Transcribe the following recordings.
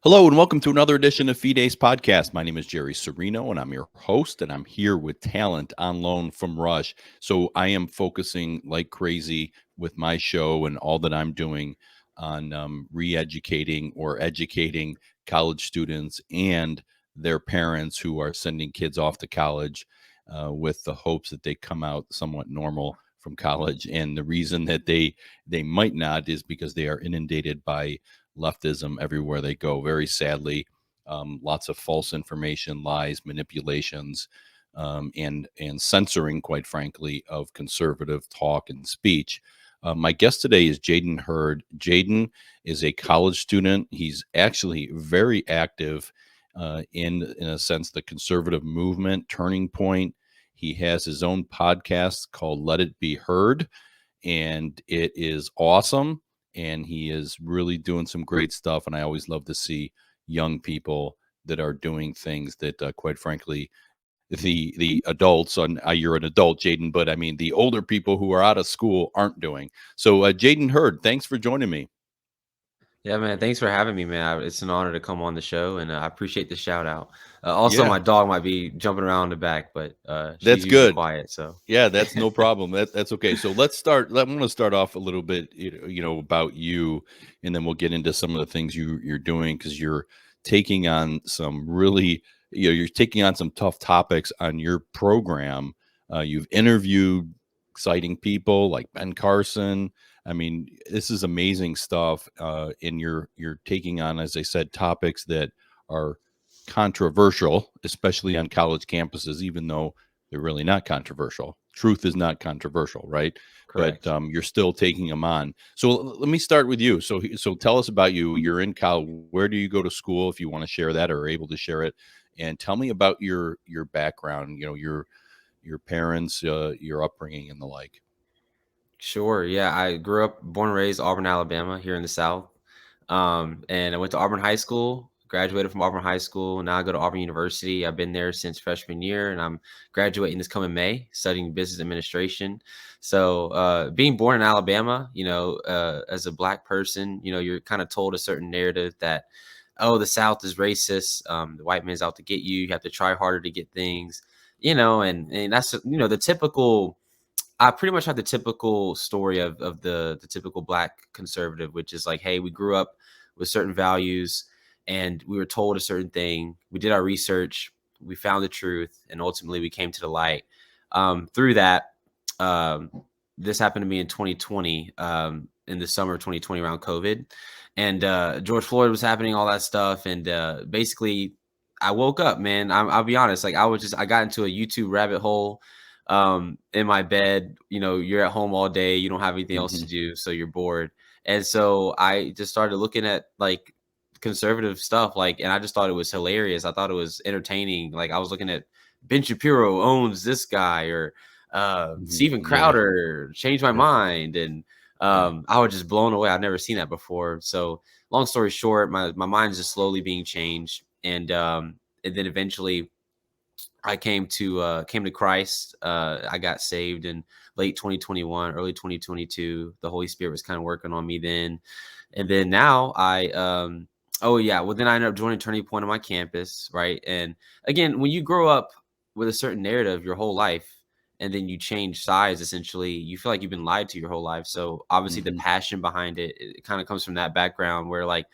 Hello and welcome to another edition of Fides Podcast. My name is Jerry Serino and I'm your host, and I'm here with talent on loan from Rush. So I am focusing like crazy with my show and all that I'm doing on re-educating or educating college students and their parents who are sending kids off to college with the hopes that they come out somewhat normal from college. And the reason that they might not is because they are inundated by leftism everywhere they go. Very sadly, lots of false information, lies, manipulations, and censoring, quite frankly, of conservative talk and speech. My guest today is Jaden Heard. Jaden is a college student. He's actually very active in a sense, the conservative movement, Turning Point. He has his own podcast called Let It Be Heard, and it is awesome. And he is really doing some great stuff. And I always love to see young people that are doing things that, quite frankly, the adults, and you're an adult, Jaden, but I mean the older people who are out of school aren't doing. So, Jaden Heard, thanks for joining me. Yeah, man. Thanks for having me, man. It's an honor to come on the show, and I appreciate the shout out. Also, Yeah, my dog might be jumping around in the back, but she's that's usually good. quiet. So, Yeah, that's no problem. That's okay. So let's start. I'm going to start off a little bit, about you, and then we'll get into some of the things you're doing because you're taking on some really, you're taking on some tough topics on your program. You've interviewed exciting people like Ben Carson. I mean, this is amazing stuff. And you're taking on, as I said, topics that are controversial, especially on college campuses, even though they're really not controversial. Truth is not controversial, right? But correct. you're still taking them on. So let me start with you. So tell us about you. You're in college. Where do you go to school, if you want to share that or are able to share it? And tell me about your background. Your parents, your upbringing, and the like. Sure. Yeah, I grew up, born and raised Auburn, Alabama, here in the South. And I went to Auburn High School, graduated from Auburn High School. Now I go to Auburn University. I've been there since freshman year, and I'm graduating this coming May, studying business administration. So, being born in Alabama, as a black person, you're kind of told a certain narrative that, oh, the South is racist. The white man's out to get you. You have to try harder to get things, and that's, the typical. I pretty much had the typical story of the typical black conservative, which is like, hey, we grew up with certain values and we were told a certain thing. We did our research, we found the truth, and ultimately we came to the light. Through that, um, this happened to me in 2020, in the summer of 2020 around COVID, and George Floyd was happening, all that stuff, and basically, I woke up, man. I'll be honest, like I got into a YouTube rabbit hole in my bed. You're at home all day, you don't have anything else to Hmm. do, so you're bored. And so I just started looking at like conservative stuff, like, and I just thought it was hilarious. I thought it was entertaining. Like, I was looking at Ben Shapiro owns this guy, or Hmm. Steven Yeah. Crowder changed my Yeah. mind. And Yeah. I was just blown away. I've never seen that before. So long story short, my mind's just slowly being changed. And then eventually I came to Christ. I got saved in late 2021, early 2022. The Holy Spirit was kind of working on me then, and then now oh yeah, well then I ended up joining Turning Point on my campus, right? And again, when you grow up with a certain narrative your whole life, and then you change sides, essentially, you feel like you've been lied to your whole life. So obviously, the Hmm. passion behind it kind of comes from that background where, like,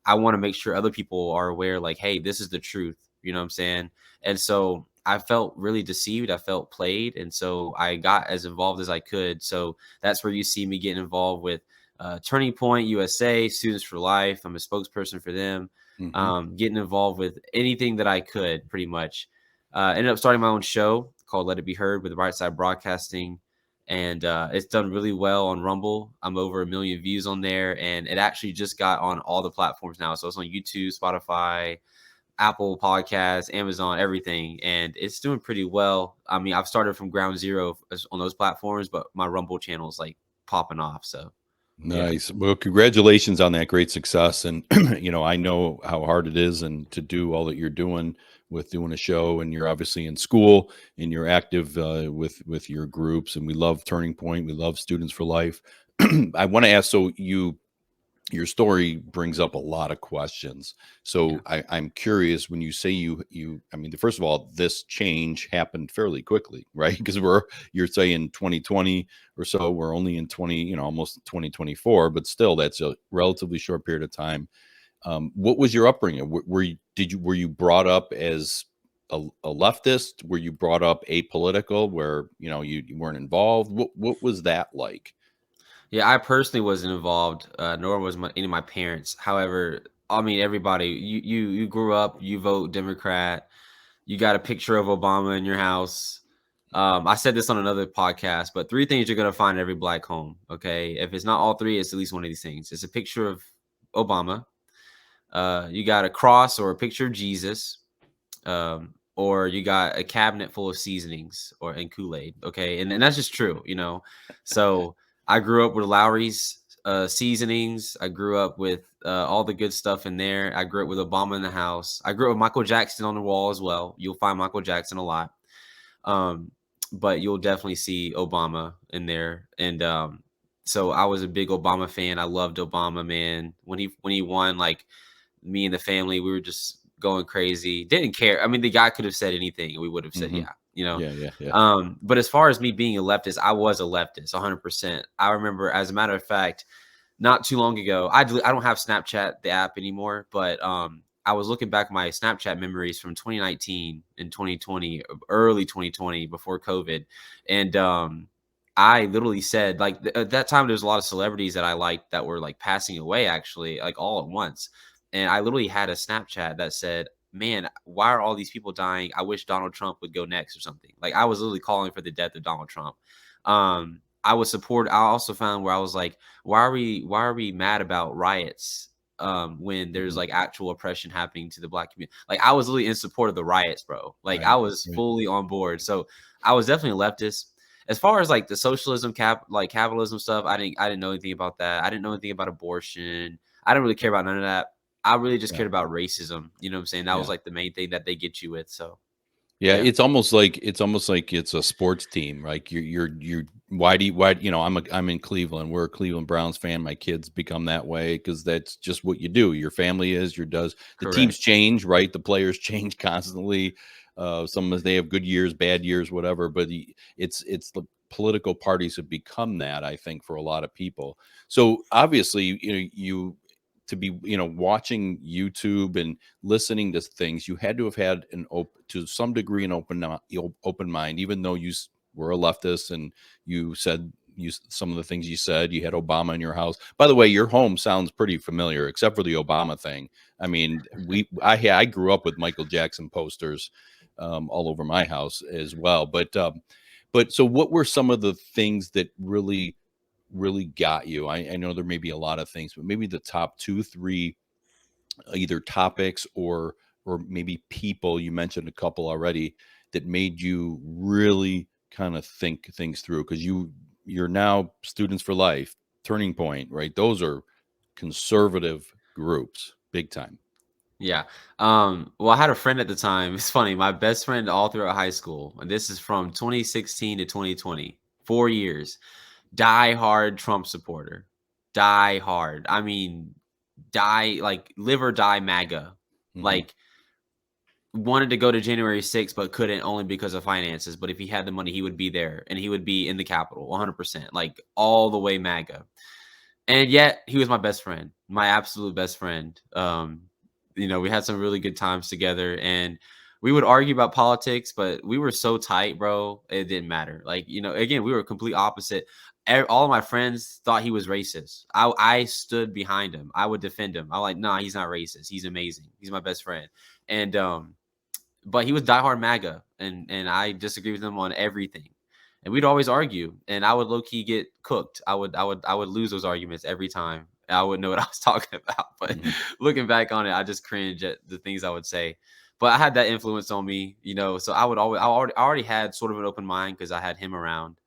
I want to make sure other people are aware, like, hey, this is the truth. You know what I'm saying? And so I felt really deceived. I felt played. And so I got as involved as I could. So that's where you see me getting involved with Turning Point USA, Students for Life. I'm a spokesperson for them, Hmm. getting involved with anything that I could, pretty much. Ended up starting my own show called Let It Be Heard with Right Side Broadcasting. And it's done really well on Rumble. I'm over 1 million views on there. And it actually just got on all the platforms now. So it's on YouTube, Spotify, Apple Podcasts, Amazon, everything, and it's doing pretty well. I mean, I've started from ground zero on those platforms, but my Rumble channel is like popping off. So, yeah, Nice. Well, congratulations on that great success. And, I know how hard it is and to do all that you're doing with doing a show, and you're obviously in school and you're active with your groups. And we love Turning Point. We love Students for Life. I want to ask, so your story brings up a lot of questions. Yeah. So I'm curious when you say I mean, first of all, this change happened fairly quickly, right? Because you're saying 2020 or so, we're only in 20, almost 2024, but still that's a relatively short period of time. What was your upbringing? Were you brought up as a leftist? Were you brought up apolitical where, you weren't involved? What was that like? Yeah, I personally wasn't involved, nor was any of my parents. However, I mean, everybody, you grew up, you vote Democrat, you got a picture of Obama in your house. I said this on another podcast, but three things you're gonna find in every black home. Okay, if it's not all three, it's at least one of these things. It's a picture of Obama. You got a cross or a picture of Jesus, or you got a cabinet full of seasonings or and Kool-Aid. Okay, and that's just true, So I grew up with Lowry's seasonings. I grew up with all the good stuff in there. I grew up with Obama in the house. I grew up with Michael Jackson on the wall as well. You'll find Michael Jackson a lot, um, but you'll definitely see Obama in there. And so I was a big Obama fan. I loved Obama, man. When he won, like me and the family, we were just going crazy. Didn't care. I mean, the guy could have said anything, and we would have said, Hmm. yeah. Yeah. But as far as me being a leftist, I was a leftist, 100%. I remember, as a matter of fact, not too long ago, I don't have Snapchat, the app anymore, but I was looking back my Snapchat memories from 2019 and 2020, early 2020, before COVID, and I literally said, like, at that time, there's a lot of celebrities that I liked that were like passing away, actually, like all at once. And I literally had a Snapchat that said, man, why are all these people dying? I wish Donald Trump would go next or something. Like, I was literally calling for the death of Donald Trump. I was support. I also found where I was like, why are we mad about riots when there's Hmm. like actual oppression happening to the black community? Like, I was literally in support of the riots, bro. Like, I Right. was Right. fully on board. So I was definitely a leftist. As far as like the socialism like capitalism stuff, I didn't know anything about that. I didn't know anything about abortion. I didn't really care about none of that. I really just Yeah. cared about racism. You know what I'm saying? That was Yeah. like the main thing that they get you with. So Yeah, yeah, it's almost like it's a sports team. Like why do you why I'm in Cleveland. We're a Cleveland Browns fan. My kids become that way because that's just what you do. Your family is your does the teams correct. change, right? The players change constantly. Some of they have good years, bad years, whatever. But it's the political parties have become that, I think, for a lot of people. So obviously, you to be watching YouTube and listening to things, you had to have had to some degree an open mind, even though were a leftist and you said some of the things you said. You had Obama in your house. By the way, your home sounds pretty familiar, except for the Obama thing. I mean, I grew up with Michael Jackson posters all over my house as well. But so what were some of the things that really got you? I know there may be a lot of things, but maybe the top two, three either topics or maybe people. You mentioned a couple already that made you really kind of think things through because you're now Students for Life, Turning Point, right? Those are conservative groups, big time. Yeah. Well, I had a friend at the time. It's funny. My best friend all throughout high school, and this is from 2016 to 2020, 4 years. Die hard Trump supporter. Die hard. I mean, die like live or die MAGA. Hmm. Like, wanted to go to January 6th, but couldn't only because of finances. But if he had the money, he would be there and he would be in the Capitol 100%, like all the way MAGA. And yet he was my best friend, my absolute best friend. We had some really good times together and we would argue about politics, but we were so tight, bro. It didn't matter. Like, again, we were complete opposite. All of my friends thought he was racist. I stood behind him. I would defend him. I like, nah, he's not racist. He's amazing. He's my best friend. And but he was diehard MAGA, and I disagree with him on everything. And we'd always argue, and I would low key get cooked. I would lose those arguments every time. I wouldn't know what I was talking about. But Hmm. looking back on it, I just cringe at the things I would say. But I had that influence on me, So I already had sort of an open mind because I had him around,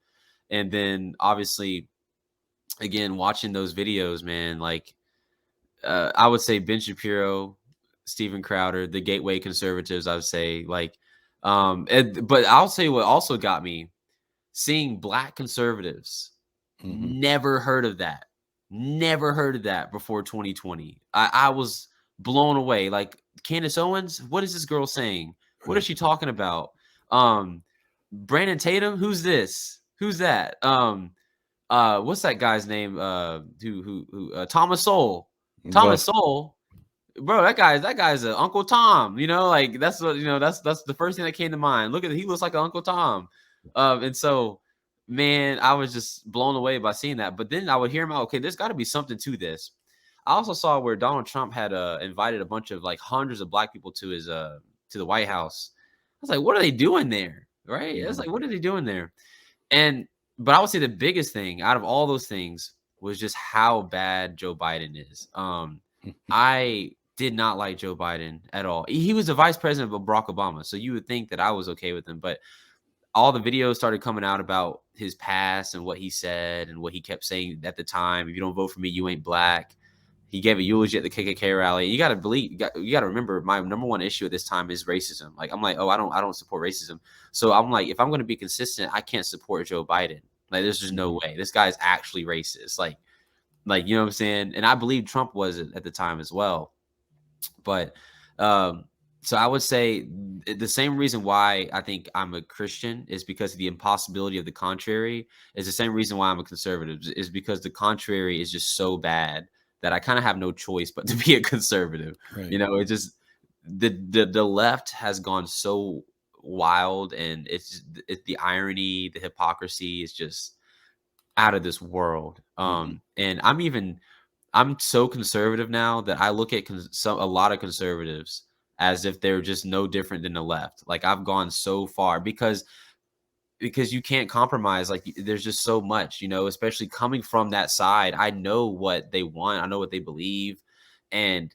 and then obviously, again, watching those videos, man, like I would say Ben Shapiro, Steven Crowder, the gateway conservatives. I would say but I'll say what also got me seeing black conservatives. Hmm. Never heard of that. Never heard of that before 2020. I was blown away. Like Candace Owens, what is this girl saying? What is Right. she talking about? Brandon Tatum, who's this? Who's that? What's that guy's name? Thomas Sowell. Well, Thomas Sowell, bro, that guy's a Uncle Tom. Like that's what that's the first thing that came to mind. Look at he looks like an Uncle Tom. And so, man, I was just blown away by seeing that. But then I would hear him out. Okay, there's got to be something to this. I also saw where Donald Trump had invited a bunch of like hundreds of black people to his to the White House. I was like, what are they doing there? Right? I was like, what are they doing there? And but I would say the biggest thing out of all those things was just how bad Joe Biden is. I did not like Joe Biden at all. He was the vice president of Barack Obama, so you would think that I was okay with him, but all the videos started coming out about his past and what he said and what he kept saying at the time. If you don't vote for me, you ain't black. He gave a eulogy at the KKK rally. You got to believe, you got to remember, my number one issue at this time is racism. Like I'm like, oh, I don't support racism. So I'm like, if I'm going to be consistent, I can't support Joe Biden. Like there's just no way. This guy is actually racist. Like you know what I'm saying? And I believe Trump was at the time as well. But so I would say the same reason why I think I'm a Christian is because of the impossibility of the contrary. Is the same reason why I'm a conservative is because the contrary is just so bad that I kind of have no choice but to be a conservative. right. It's just the left has gone so wild, and it's the irony, the hypocrisy is just out of this world. And I'm so conservative now that I look at a lot of conservatives as if they're just no different than the left. Like I've gone so far because you can't compromise. Like there's just so much, especially coming from that side. I know what they want. I know what they believe. And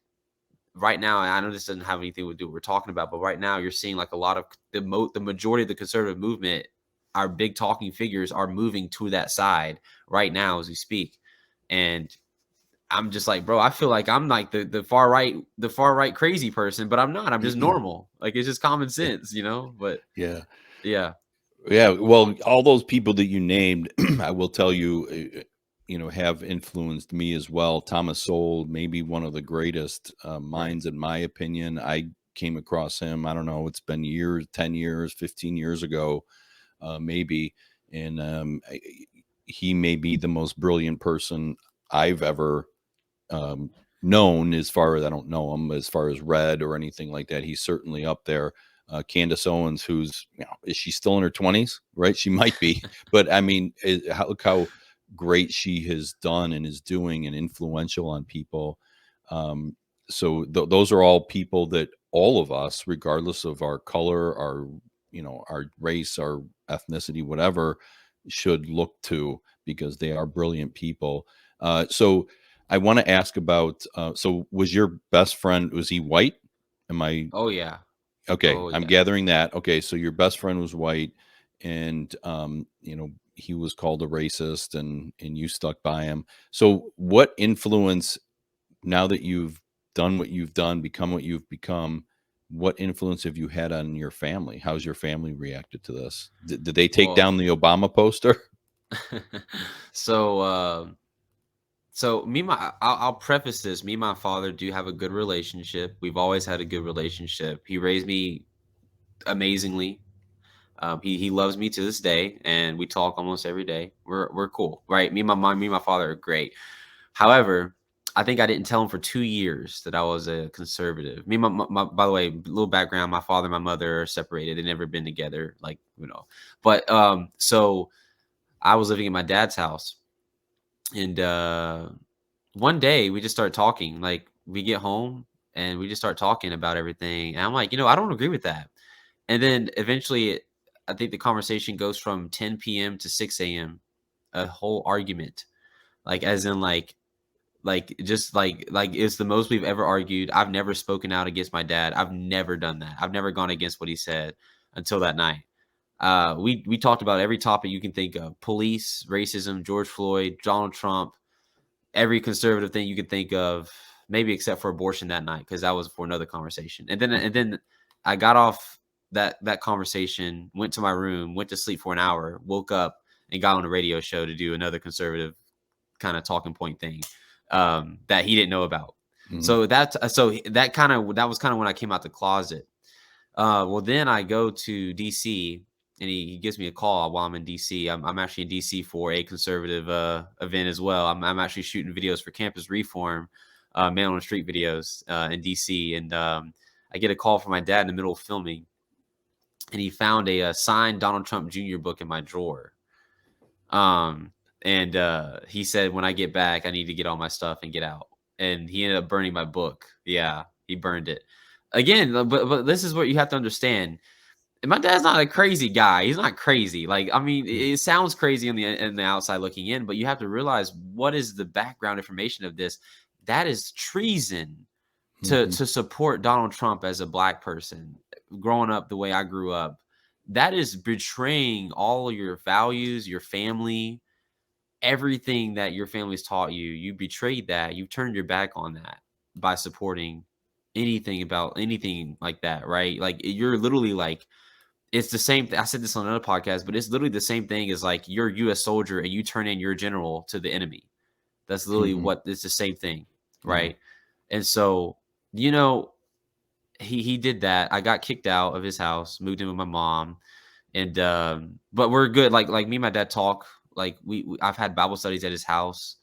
right now, I know this doesn't have anything to do with what we're talking about, but right now you're seeing like a lot of the majority of the conservative movement, our big talking figures are moving to that side right now as we speak. And I'm just like, bro, I feel like I'm like the far right crazy person, but I'm not. I'm just normal. Like it's just common sense, But Yeah. yeah. Yeah. Well, all those people that you named, I will tell you, have influenced me as well. Thomas Sowell, maybe one of the greatest minds, in my opinion. I came across him, I don't know, it's been years, 10 years, 15 years ago, maybe. And he may be the most brilliant person I've ever known. As far as, I don't know him, as far as read or anything like that, he's certainly up there. Candace Owens, who's, is she still in her 20s? Right, she might be, but I mean, look how great she has done and is doing, and influential on people. So those are all people that all of us, regardless of our color, our race, our ethnicity, whatever, should look to, because they are brilliant people. So I want to ask about, so was your best friend, was he white? Am I Oh yeah. okay? Oh I'm yeah. gathering that. Okay, so your best friend was white, and he was called a racist, and you stuck by him. So what influence, now that you've done what you've done, become what you've become, what influence have you had on your family? How's your family reacted to this? Did they take Well, down the Obama poster? so so I'll preface this. Me and my father do have a good relationship. We've always had a good relationship. He raised me amazingly. He loves me to this day, and we talk almost every day. We're cool, right? Me and my father are great. However, I think I didn't tell him for 2 years that I was a conservative. Me, and my by the way, little background: my father and my mother are separated. They've never been together, But so I was living in my dad's house, and one day we just start talking. Like we get home and we just start talking about everything, and I'm like, I don't agree with that. And then eventually, I think the conversation goes from 10 p.m. to 6 a.m. A whole argument, like as in just like it's the most we've ever argued. I've never spoken out against my dad. I've never done that. I've never gone against what he said until that night. We talked about every topic you can think of: police, racism, George Floyd, Donald Trump, every conservative thing you could think of, maybe except for abortion that night, because that was for another conversation. And then I got off that conversation, went to my room, went to sleep for an hour, woke up, and got on a radio show to do another conservative kind of talking point thing that he didn't know about. Mhm. So that was kind of when I came out the closet. Well, then I go to DC, and he gives me a call while I'm in DC. I'm actually in DC for a conservative event as well. I'm actually shooting videos for Campus Reform, man on the street videos in DC, and I get a call from my dad in the middle of filming, and he found a signed Donald Trump Jr. book in my drawer. And he said, when I get back, I need to get all my stuff and get out. And he ended up burning my book. Yeah, he burned it. Again, but this is what you have to understand. And my dad's not a crazy guy. He's not crazy. Like, I mean, it sounds crazy on the outside looking in, but you have to realize what is the background information of this. That is treason to Mhm. support Donald Trump as a black person growing up the way I grew up. That is betraying all of your values, your family, everything that your family's taught you. You betrayed that. You turned your back on that by supporting anything like that, right? Like, you're literally like, it's the same I said this on another podcast, but it's literally the same thing as like you're a US soldier and you turn in your general to the enemy. That's literally Mhm. what it's the same thing, Yeah. right? And so, you know, he did that. I got kicked out of his house, moved in with my mom, and but we're good. Like me and my dad talk. Like I've had Bible studies at his house.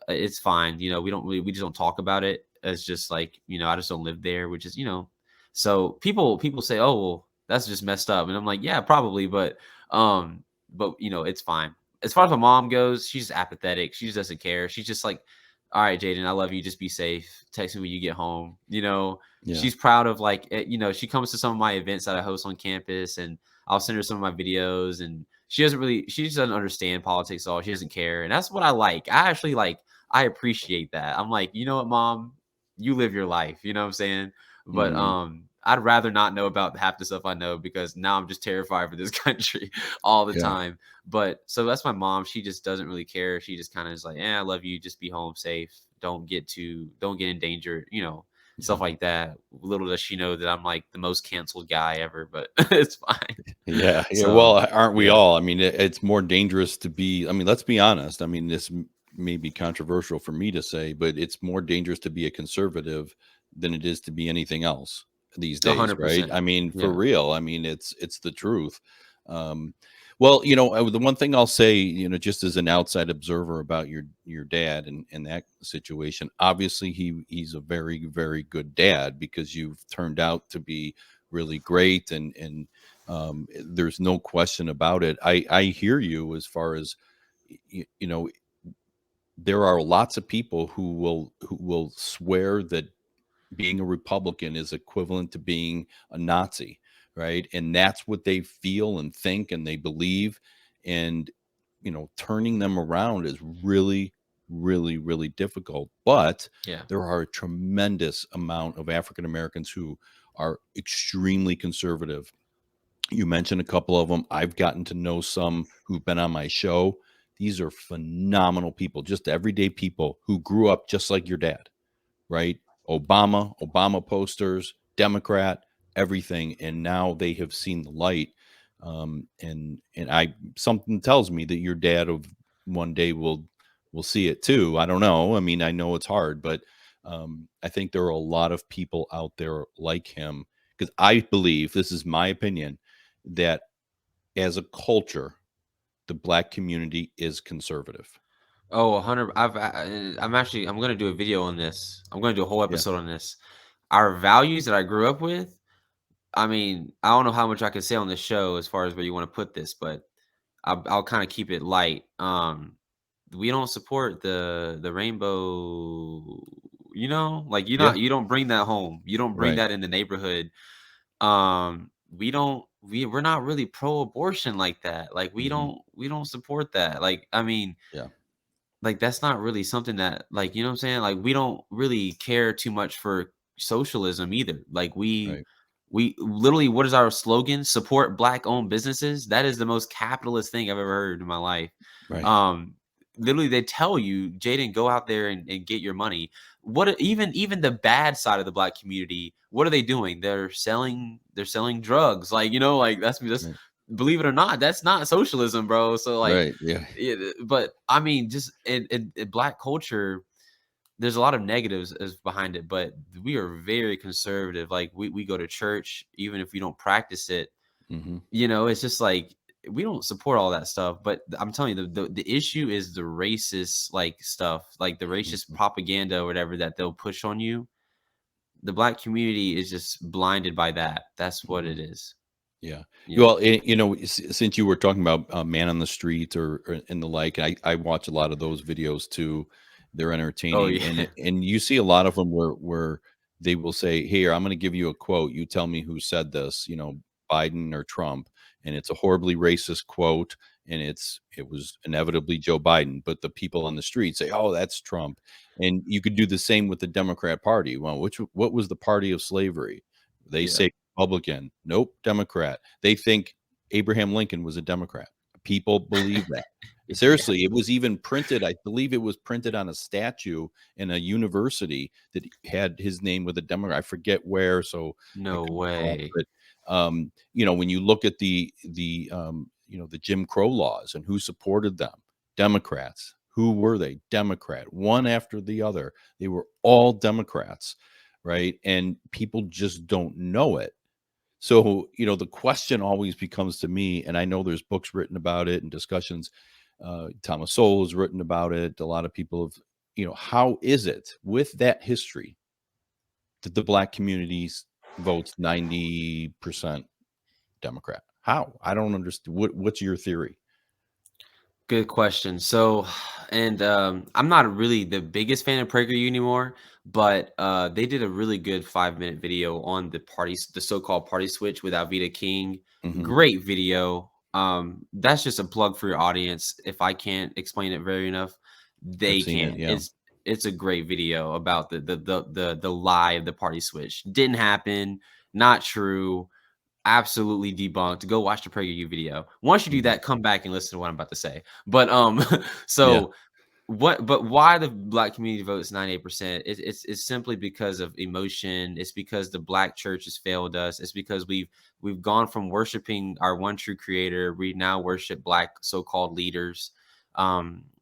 It's fine. You know, we just don't talk about it. It's just like, I just don't live there, which is, so people say, oh, well, that's just messed up. And I'm like, yeah, probably, but it's fine. As far as my mom goes, she's apathetic. She just doesn't care. She's just like, all right, Jaden, I love you. Just be safe. Text me when you get home. Yeah. She's proud of, like, she comes to some of my events that I host on campus, and I'll send her some of my videos, and she just doesn't understand politics at all. She doesn't care. And that's what I like. I appreciate that. I'm like, you know what, mom, you live your life. You know what I'm saying? But Mhm. I'd rather not know about half the stuff I know, because now I'm just terrified for this country all the Yeah. time. But so that's my mom. She just doesn't really care. She just kind of is like, I love you. Just be home safe. Don't get in danger, Yeah. stuff like that. Little does she know that I'm like the most canceled guy ever, but it's fine. Yeah, yeah. Well, So aren't we yeah, all? I mean, it's more dangerous to be. I mean, let's be honest. I mean, this may be controversial for me to say, but it's more dangerous to be a conservative than it is to be anything else these days, right? 100%. I mean, for Yeah. real. I mean, it's the truth. Um, well, the one thing I'll say, just as an outside observer about your dad and that situation, obviously he's a very very good dad, because you've turned out to be really great, there's no question about it. I hear you as far as there are lots of people who will swear that being a Republican is equivalent to being a Nazi, right? And that's what they feel and think and they believe. And turning them around is really, really, really difficult. But Yeah. there are a tremendous amount of African Americans who are extremely conservative. You mentioned a couple of them. I've gotten to know some who've been on my show. These are phenomenal people, just everyday people who grew up just like your dad, right? Obama posters, Democrat, everything, and now they have seen the light. And I something tells me that your dad of one day will see it too. I don't know. I mean, I know it's hard, but I think there are a lot of people out there like him, because I believe, this is my opinion, that as a culture, the black community is conservative. Oh, 100. I'm going to do a video on this. I'm going to do a whole Yeah. episode on this. Our values that I grew up with. I mean, I don't know how much I can say on this show as far as where you want to put this, but I'll kind of keep it light. We don't support the rainbow, like, Yeah. you don't bring that home. You don't bring Right. that in the neighborhood. We're not really pro-abortion like that. Like, Hmm. we don't support that. Like, I mean, Yeah. like, that's not really something that, like, you know what I'm saying? Like, we don't really care too much for socialism either. Like, Right. we literally, what is our slogan? Support black owned businesses. That is the most capitalist thing I've ever heard in my life. Right. Um, Literally, they tell you, Jaden, go out there and get your money. Even the bad side of the black community, what are they doing? They're selling drugs. Like, like, that's Right. believe it or not, that's not socialism, bro. So like, Right. Yeah. but I mean, just in Black culture, there's a lot of negatives behind it, but we are very conservative. Like we go to church, even if we don't practice it. Hmm. It's just like we don't support all that stuff. But I'm telling you, the issue is the racist like stuff, like the racist Hmm. propaganda or whatever that they'll push on you. The Black community is just blinded by that. That's what Hmm. it is. Yeah. Yeah. Well, since you were talking about Man on the Street or and the like, I watch a lot of those videos too. They're Oh entertaining, yeah. and you see a lot of them where they will say, "Here, I'm going to give you a quote. You tell me who said this. Biden or Trump." And it's a horribly racist quote, and it was inevitably Joe Biden. But the people on the street say, "Oh, that's Trump." And you could do the same with the Democrat Party. Well, what was the party of slavery? They Yeah. say Republican. Nope, Democrat. They think Abraham Lincoln was a Democrat. People believe that. Yeah. Seriously, it was even printed. I believe it was printed on a statue in a university that had his name with a Democrat. I forget where, so I No could be wrong. way. But when you look at the Jim Crow laws and who supported them, Democrats. Who were they? Democrat. One after the other. They were all Democrats, right? And people just don't know it. So, the question always becomes to me, and I know there's books written about it and discussions. Thomas Sowell has written about it. A lot of people have, how is it with that history that the Black communities votes 90% Democrat? How? I don't understand. What's your theory? Good question. So, and I'm not really the biggest fan of PragerU anymore, but they did a really good 5-minute video on the so-called party switch with Alveda King. Hmm. Great video. That's just a plug for your audience. If I can't explain it very enough, I've they seen it. can. Yeah. It's a great video about the lie of the party switch. Didn't happen. Not true. Absolutely debunked. Go watch the PragerU video. Once you do Hmm. that, come back and listen to what I'm about to say. But Yeah. so but why the Black community votes 98%? It's simply because of emotion. It's because the Black church has failed us. It's because we've gone from worshiping our one true creator. We now worship Black so-called leaders.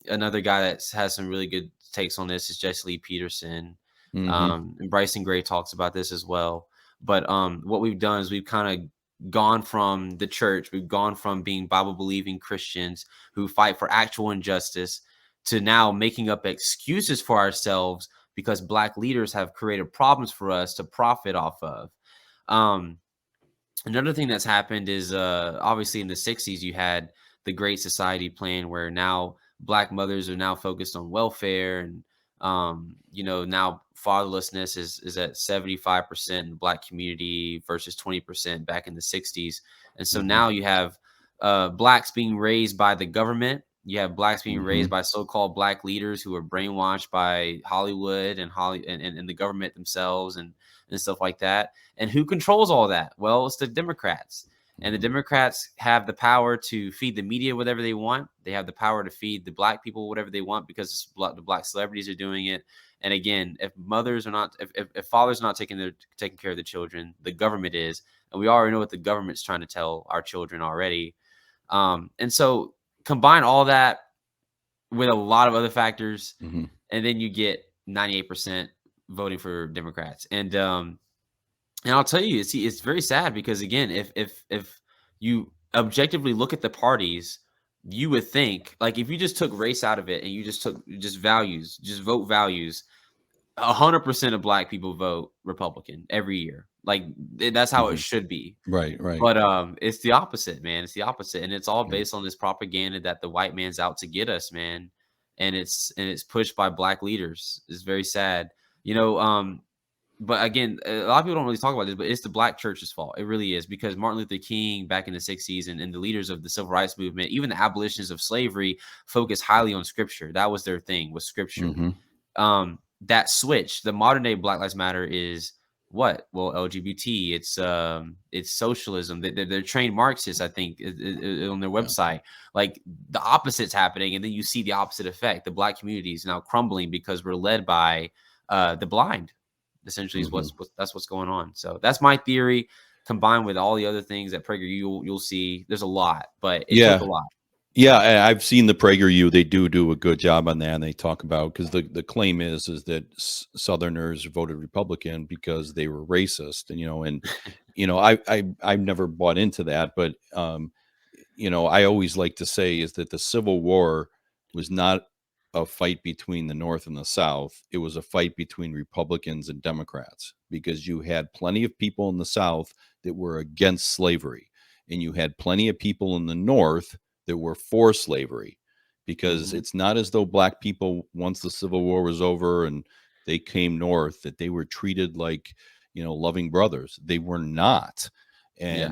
Another guy that has some really good takes on this is Jesse Lee Peterson. Hmm. And Bryson Gray talks about this as well. But what we've done is we've kind of gone from the church, we've gone from being Bible believing Christians who fight for actual injustice to now making up excuses for ourselves because Black leaders have created problems for us to profit off of. Um, Another thing that's happened is obviously in the 60s, you had the Great Society plan where now Black mothers are now focused on welfare and now fatherlessness is at 75% in the Black community versus 20% back in the 60s. And so Hmm. now you have Blacks being raised by the government. You have Blacks being raised Hmm. by so-called Black leaders who are brainwashed by Hollywood and the government themselves and stuff like that. And who controls all that? Well, it's the Democrats. And the Hmm. Democrats have the power to feed the media whatever they want. They have the power to feed the Black people whatever they want because the Black celebrities are doing it. And again, if mothers are not, if fathers are not taking care of the children, the government is, and we already know what the government's trying to tell our children already. And so combine all that with a lot of other factors, Hmm. and then you get 98% voting for Democrats. And I'll tell you, it's very sad because again, if you objectively look at the parties, you would think like if you just took race out of it and you just took just values, just vote values, 100% of Black people vote Republican every year. Like that's how it Hmm. should be. Right. Right. But it's the opposite, man. It's the opposite, and it's all Yeah. based on this propaganda that the white man's out to get us, man. And it's pushed by Black leaders. It's very sad, you know. But again, a lot of people don't really talk about this, but it's the Black church's fault. It really is because Martin Luther King back in the 60s and the leaders of the civil rights movement, even the abolitionists of slavery, focused highly on scripture. That was their thing, was scripture. Hmm. That switch, the modern day Black Lives Matter is what? Well, LGBT. It's socialism. They're trained Marxists, I think, on their Yeah. website. Like the opposite's happening, and then you see the opposite effect. The Black community is now crumbling because we're led by the blind. Essentially, is Hmm. that's what's going on. So that's my theory. combined with all the other things that PragerU you'll see. There's a lot, but it took a Yeah. lot. Yeah, I've seen the PragerU. They do a good job on that, and they talk about, because the claim is that Southerners voted Republican because they were racist, and I've never bought into that, but I always like to say is that the Civil War was not a fight between the North and the South. It was a fight between Republicans and Democrats, because you had plenty of people in the South that were against slavery, and you had plenty of people in the North that were for slavery, because Mhm. it's not as though black people, once the Civil War was over and they came north, that they were treated like, loving brothers. They were not. Yeah.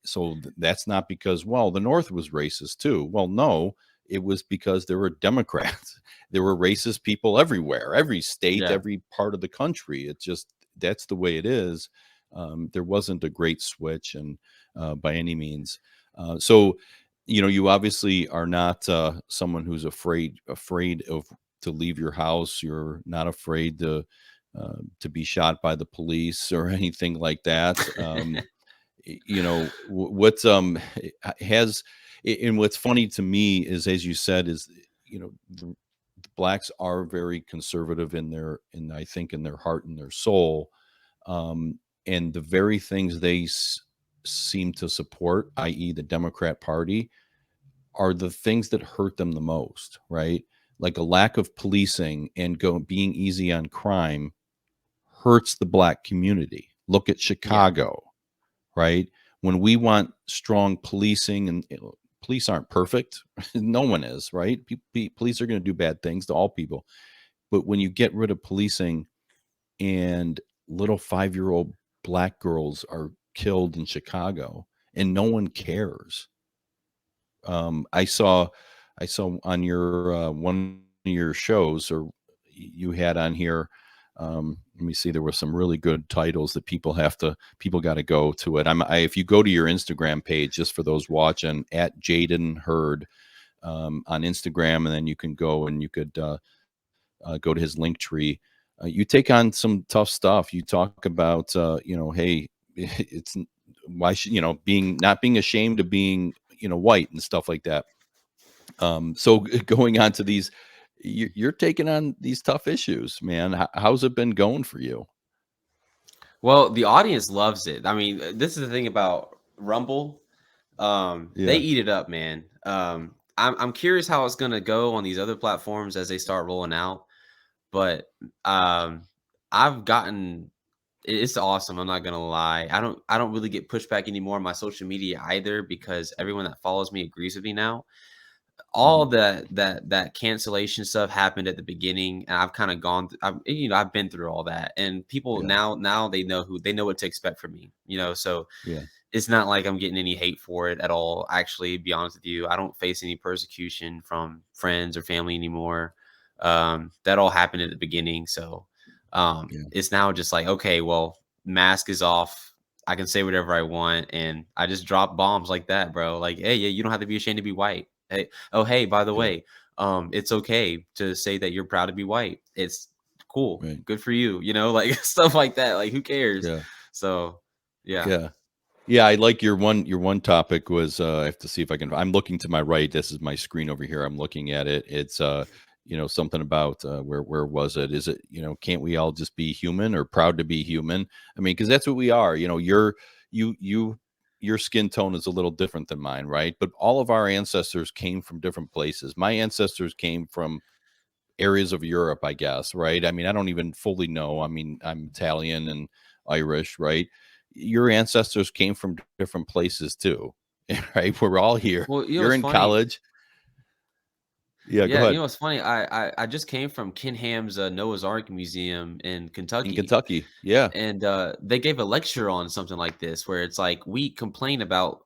So that's not because, well, the North was racist too. Well, no, it was because there were Democrats. There were racist people everywhere, every state, Yeah. every part of the country. It's just, that's the way it is. There wasn't a great switch, and by any means. So, you obviously are not someone who's afraid of to leave your house. You're not afraid to be shot by the police or anything like that. What's has and what's funny to me is, as you said, is the blacks are very conservative I think in their heart and their soul, um, and the very things they seem to support, i.e., the Democrat Party, are the things that hurt them the most, right? Like a lack of policing and being easy on crime hurts the black community. Look at Yeah. Chicago, right? When we want strong policing, and police aren't perfect, no one is, right? Police are going to do bad things to all people. But when you get rid of policing and little 5-year-old black girls are killed in Chicago and no one cares. I saw on your one of your shows, or you had on here. Let me see. There were some really good titles that people got to go to it. If you go to your Instagram page, just for those watching, at Jaden Heard on Instagram, and then you can go and you could go to his link tree. You take on some tough stuff. You talk about, hey, it's why should being not being ashamed of being white and stuff like that. So going on to these, you're taking on these tough issues, man. How's it been going for you? Well, the audience loves it. I mean, this is the thing about Rumble. They Yeah. eat it up, man. I'm curious how it's gonna go on these other platforms as they start rolling out. But um, I've gotten it's awesome. I'm not gonna lie. I don't really get pushback anymore on my social media either, because everyone that follows me agrees with me now. All Hmm. that cancellation stuff happened at the beginning, and I've kind of gone I've been through all that, and people Yeah. now they know what to expect from me, so Yeah. it's not like I'm getting any hate for it at all. Actually, to be honest with you, I don't face any persecution from friends or family anymore. That all happened at the beginning. So Yeah. it's now just like, okay, well, mask is off. I can say whatever I want. And I just drop bombs like that, bro. Like, hey, yeah, you don't have to be ashamed to be white. Hey, oh, hey, by the Yeah. way, it's okay to say that you're proud to be white. It's cool. Right. Good for you. Like stuff like that. Like, who cares? Yeah. So, yeah. Yeah. Yeah, I like your one topic was, I have to see if I'm looking to my right. This is my screen over here. I'm looking at it. It's something about where was it? Is it, can't we all just be human, or proud to be human? I mean, because that's what we are. Your skin tone is a little different than mine, right? But all of our ancestors came from different places. My ancestors came from areas of Europe, I guess, right? I mean, I don't even fully know. I mean, I'm Italian and Irish, right? Your ancestors came from different places too, right? We're all here. Well, You're it's in funny. college. Yeah, go Yeah, ahead. it's funny. I just came from Ken Ham's Noah's Ark Museum in In Kentucky, Kentucky. Yeah. and they gave a lecture on something like this, where it's like we complain about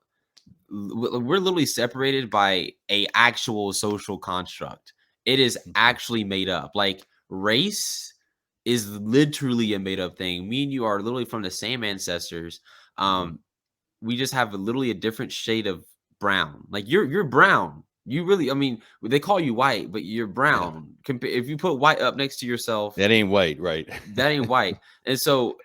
we're literally separated by a actual social construct. It is Mhm. actually made up. Like race is literally a made up thing. Me and you are literally from the same ancestors. Mhm. We just have literally a different shade of brown. Like you're brown. You really, I mean, they call you white, but you're Yeah. brown. If you put white up next to yourself, That ain't white, right? that ain't white. And so,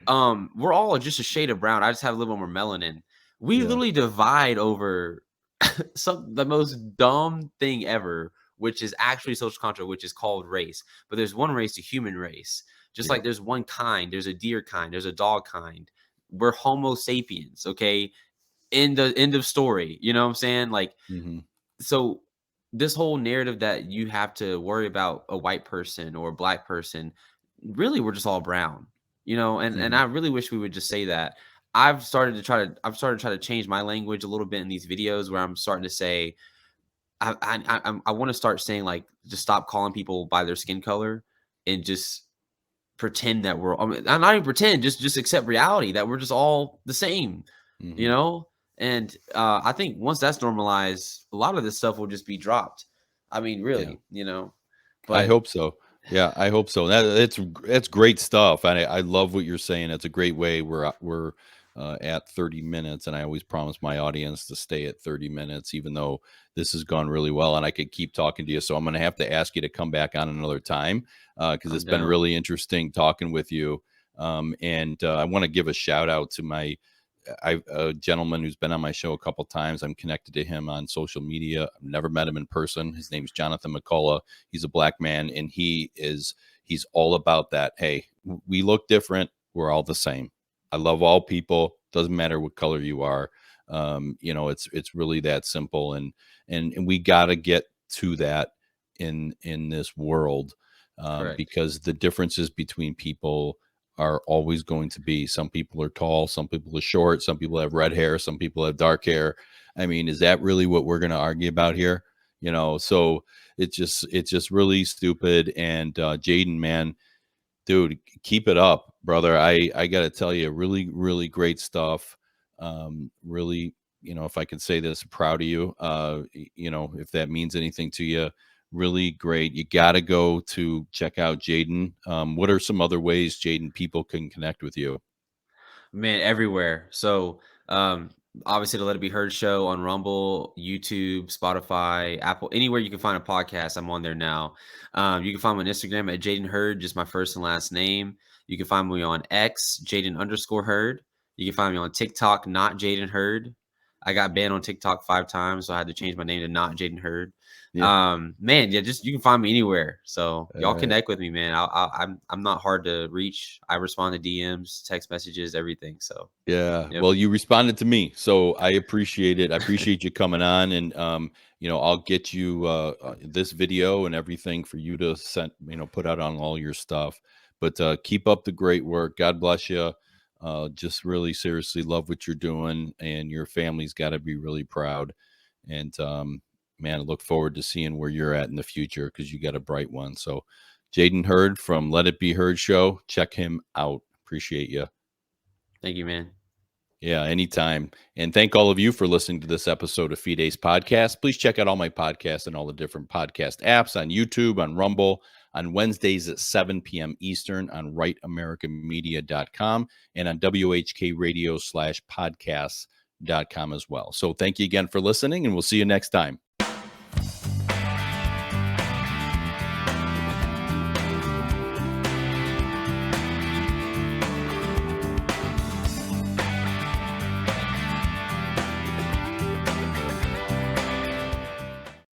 we're all just a shade of brown. I just have a little more melanin. We Yeah. literally divide over the most dumb thing ever, which is actually social contract, which is called race. But there's one race, the human race. Just like Yep. there's one kind, there's a deer kind, there's a dog kind. We're Homo sapiens, okay? End of story. You know what I'm saying? Like, Mhm. so this whole narrative that you have to worry about a white person or a black person, really we're just all brown, and Mhm. I really wish we would just say that. I've started to try to change my language a little bit in these videos where I'm starting to say I want to start saying, like, just stop calling people by their skin color and just pretend that we're, I mean, not even pretend, just accept reality that we're just all the same, you Mhm. know? And I think once that's normalized, a lot of this stuff will just be dropped. I mean, Yeah. really. I But hope so. Yeah, I hope so. That's great stuff, and I love what you're saying. It's a great way. We're at 30 minutes, and I always promise my audience to stay at 30 minutes, even though this has gone really well, and I could keep talking to you. So I'm going to have to ask you to come back on another time because I'm it's been down. really interesting talking with you. And I want to give a shout out to a gentleman who's been on my show a couple times. I'm connected to him on social media. I've never met him in person. His name's Jonathan McCullough. He's a black man, and he's all about that. Hey, we look different. We're all the same. I love all people. Doesn't matter what color you are. It's really that simple, and we got to get to that in this world, Correct. because the differences between people are always going to be. Some people are tall, some people are short, some people have red hair, some people have dark hair. I mean, is that really what we're going to argue about here? So it's just really stupid. And Jaden, man, dude, keep it up, brother. I got to tell you, really, really great stuff. Really, if I could say this, proud of you. If that means anything to you, really great. You got to go to check out Jaden. What are some other ways, Jaden, people can connect with you? Man, everywhere. So, obviously, the Let It Be Heard show on Rumble, YouTube, Spotify, Apple, anywhere you can find a podcast, I'm on there now. You can find me on Instagram at Jaden Heard, just my first and last name. You can find me on X, Jaden_Heard. You can find me on TikTok, not Jaden Heard. I got banned on TikTok 5 times, so I had to change my name to not Jaden Heard. Yeah. Man, yeah, just you can find me anywhere. So All y'all right. connect with me, man. I'm not hard to reach. I respond to DMs, text messages, everything. So Yeah. yep, Well, you responded to me, so I appreciate it. I appreciate you coming on, and I'll get you this video and everything for you to send, put out on all your stuff. But keep up the great work. God bless you. Just really seriously love what you're doing, and your family's got to be really proud. And man, I look forward to seeing where you're at in the future because you got a bright one. So, Jaden Heard from Let It Be Heard Show. Check him out. Appreciate you. thank you, man. Yeah, anytime. And thank all of you for listening to this episode of Fides Podcast. Please check out all my podcasts and all the different podcast apps on YouTube, on Rumble, on Wednesdays at 7 p.m. Eastern on rightamericanmedia.com and on WHK Radio /podcasts.com as well. So thank you again for listening, and we'll see you next time.